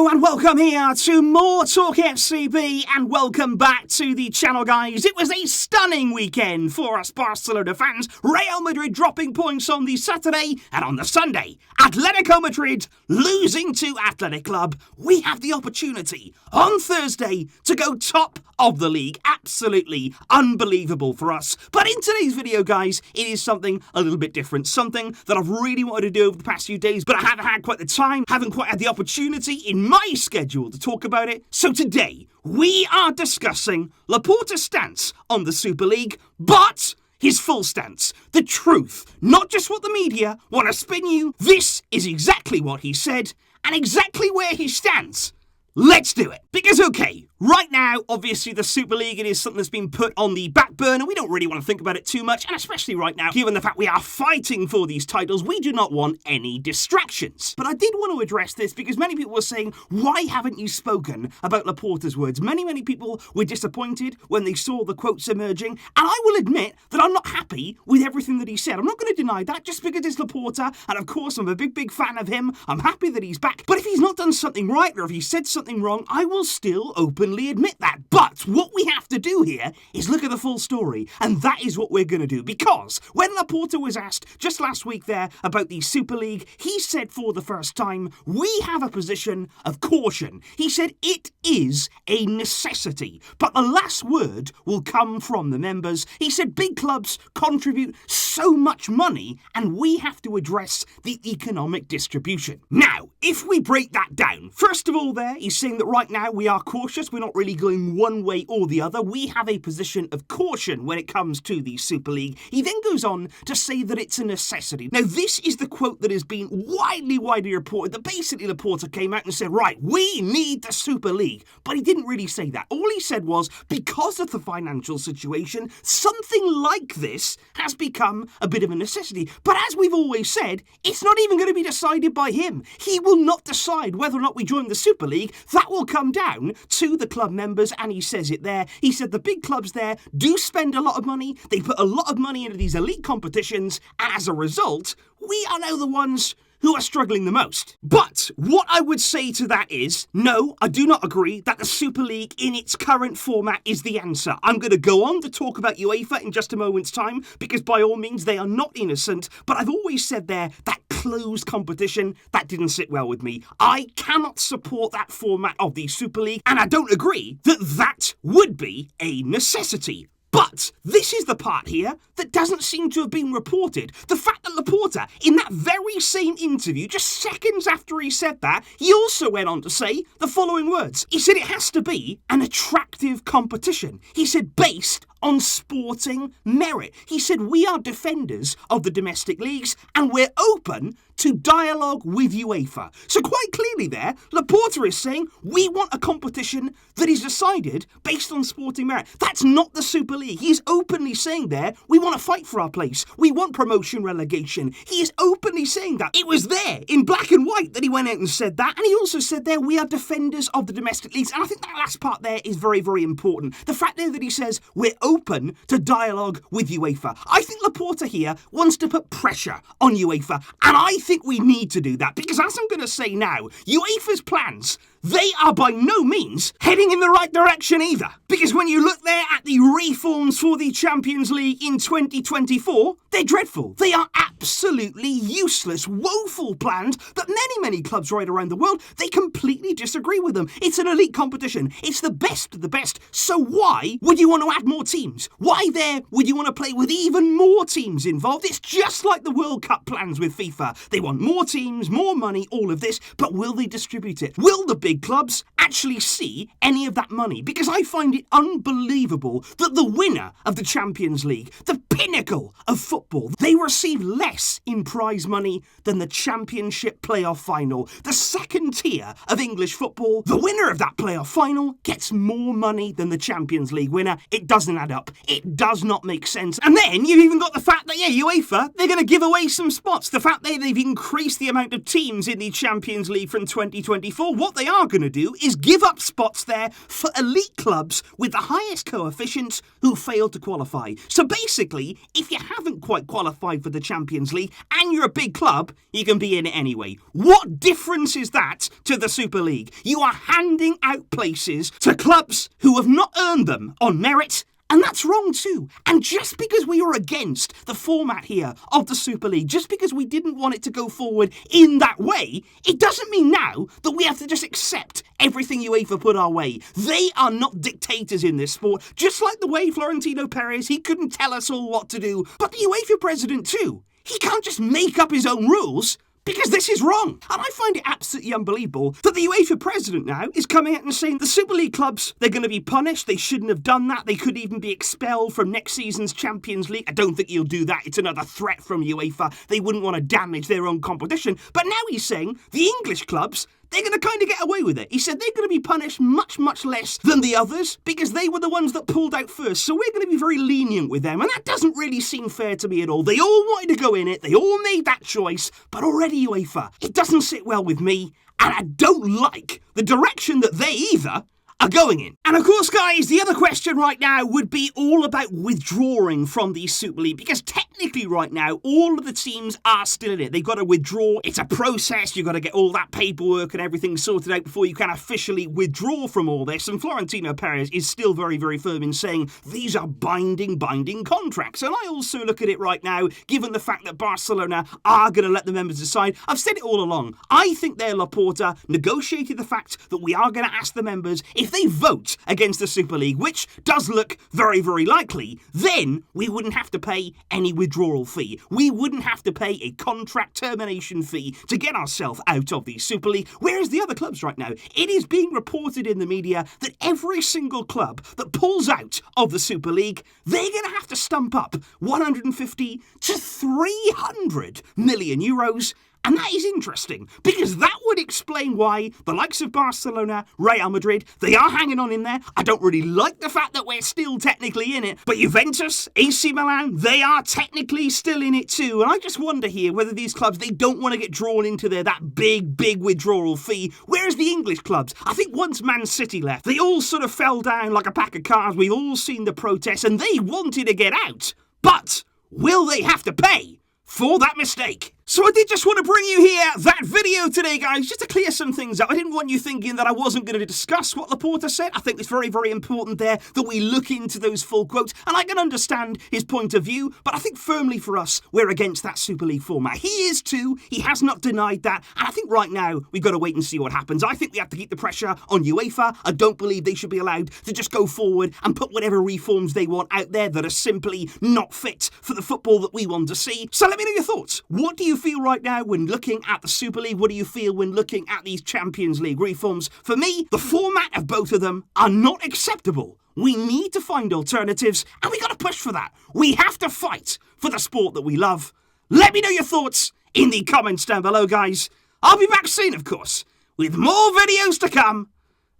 Hello and welcome here to more TALKFCB and welcome back to the channel, guys. It was a stunning weekend for us Barcelona fans. Real Madrid dropping points on the Saturday, and on the Sunday, Atletico Madrid losing to Athletic Club. We have the opportunity on Thursday to go top of the league. Absolutely unbelievable for us. But in today's video, guys, it is something a little bit different. Something that I've really wanted to do over the past few days, but I haven't had quite the time, haven't quite had the opportunity in my schedule to talk about it. So today, we are discussing Laporta's stance on the Super League, but his full stance, the truth, not just what the media want to spin you. This is exactly what he said and exactly where he stands. Let's do it. Because, okay, right now, obviously, the Super League, it is something that's been put on the back burner. We don't really want to think about it too much, and especially right now, given the fact we are fighting for these titles, we do not want any distractions. But I did want to address this because many people were saying, why haven't you spoken about Laporta's words? Many people were disappointed when they saw the quotes emerging, and I will admit that I'm not happy with everything that he said. I'm not going to deny that just because it's Laporta, and of course, I'm a big fan of him. I'm happy that he's back. But if he's not done something right, or if he said something wrong, I will still openly admit that. But what we have to do here is look at the full story, and that is what we're going to do. Because when Laporta was asked just last week there about the Super League, he said for the first time, we have a position of caution. He said it is a necessity, but the last word will come from the members. He said big clubs contribute so much money, and we have to address the economic distribution. Now, if we break that down, first of all there, he's saying that right now we are cautious. We're not really going one way or the other. We have a position of caution when it comes to the Super League. He then goes on to say that it's a necessity. Now, this is the quote that has been widely reported, that basically Laporta came out and said, right, we need the Super League. But he didn't really say that. All he said was, because of the financial situation, something like this has become a bit of a necessity. But as we've always said, it's not even going to be decided by him. He will not decide whether or not we join the Super League. That will come down to the club members, and he says it there. He said the big clubs there do spend a lot of money. They put a lot of money into these elite competitions, and as a result, we are now the ones who are struggling the most. But what I would say to that is, no, I do not agree that the Super League in its current format is the answer. I'm going to go on to talk about UEFA in just a moment's time, because by all means they are not innocent, but I've always said there that closed competition, that didn't sit well with me. I cannot support that format of the Super League, and I don't agree that that would be a necessity. But this is the part here that doesn't seem to have been reported. The fact that Laporta, in that very same interview, just seconds after he said that, he also went on to say the following words. He said it has to be an attractive competition. He said based on sporting merit. He said we are defenders of the domestic leagues and we're open to dialogue with UEFA. So quite clearly there, Laporta is saying we want a competition that is decided based on sporting merit. That's not the Super League. He is openly saying there, we want to fight for our place. We want promotion relegation. He is openly saying that. It was there in black and white that he went out and said that. And he also said there, we are defenders of the domestic leagues. And I think that last part there is very important. The fact there that he says we're open to dialogue with UEFA. I think Laporta here wants to put pressure on UEFA, and I think we need to do that, because as I'm going to say now, UEFA's plans, they are by no means heading in the right direction either. Because when you look there at the reforms for the Champions League in 2024, they're dreadful. They are absolutely useless, woeful plans that many clubs right around the world, they completely disagree with them. It's an elite competition. It's the best of the best. So why would you want to add more teams? Why there would you want to play with even more teams involved? It's just like the World Cup plans with FIFA. They want more teams, more money, all of this, but will they distribute it? Will the big clubs actually see any of that money? Because I find it unbelievable that the winner of the Champions League, the pinnacle of football, they receive less in prize money than the Championship playoff final. The second tier of English football, the winner of that playoff final gets more money than the Champions League winner. It doesn't add up. It does not make sense. And then you've even got the fact that, UEFA, they're going to give away some spots. The fact that they've increased the amount of teams in the Champions League from 2024. What they are are going to do is give up spots there for elite clubs with the highest coefficients who failed to qualify. So basically, if you haven't quite qualified for the Champions League and you're a big club, you can be in it anyway. What difference is that to the Super League? You are handing out places to clubs who have not earned them on merit. And that's wrong too. And just because we are against the format here of the Super League, just because we didn't want it to go forward in that way, it doesn't mean now that we have to just accept everything UEFA put our way. They are not dictators in this sport, just like the way Florentino Perez, he couldn't tell us all what to do. But the UEFA president too, he can't just make up his own rules. Because this is wrong. And I find it absolutely unbelievable that the UEFA president now is coming out and saying the Super League clubs, they're going to be punished. They shouldn't have done that. They could even be expelled from next season's Champions League. I don't think he'll do that. It's another threat from UEFA. They wouldn't want to damage their own competition. But now he's saying the English clubs, they're going to kind of get away with it. He said they're going to be punished much, much less than the others because they were the ones that pulled out first. So we're going to be very lenient with them. And that doesn't really seem fair to me at all. They all wanted to go in it. They all made that choice. But already UEFA, it doesn't sit well with me. And I don't like the direction that they either are going in. And of course, guys, the other question right now would be all about withdrawing from the Super League, because technically right now, all of the teams are still in it. They've got to withdraw. It's a process. You've got to get all that paperwork and everything sorted out before you can officially withdraw from all this. And Florentino Perez is still very, very firm in saying these are binding contracts. And I also look at it right now, given the fact that Barcelona are going to let the members decide. I've said it all along. I think their Laporta negotiated the fact that we are going to ask the members if they vote against the Super League, which does look very, very likely, then we wouldn't have to pay any withdrawal fee. We wouldn't have to pay a contract termination fee to get ourselves out of the Super League, whereas the other clubs right now, it is being reported in the media that every single club that pulls out of the Super League, they're going to have to stump up 150 to 300 million euros. And that is interesting, because that would explain why the likes of Barcelona, Real Madrid, they are hanging on in there. I don't really like the fact that we're still technically in it, but Juventus, AC Milan, they are technically still in it too. And I just wonder here whether these clubs, they don't want to get drawn into that big withdrawal fee, whereas the English clubs, I think once Man City left, they all sort of fell down like a pack of cards. We've all seen the protests, and they wanted to get out. But will they have to pay for that mistake? So I did just want to bring you here that video today, guys, just to clear some things up. I didn't want you thinking that I wasn't going to discuss what Laporta said. I think it's very, very important there that we look into those full quotes, and I can understand his point of view, but I think firmly for us, we're against that Super League format. He is too. He has not denied that, and I think right now we've got to wait and see what happens. I think we have to keep the pressure on UEFA. I don't believe they should be allowed to just go forward and put whatever reforms they want out there that are simply not fit for the football that we want to see. So let me know your thoughts. What do you feel right now when looking at the Super League? What do you feel when looking at these Champions League reforms? For me, the format of both of them are not acceptable. We need to find alternatives, and we got to push for that. We have to fight for the sport that we love. Let me know your thoughts in the comments down below, guys. I'll be back soon, of course, with more videos to come.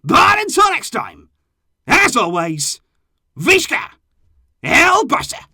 But until next time, as always, Visca El Barça.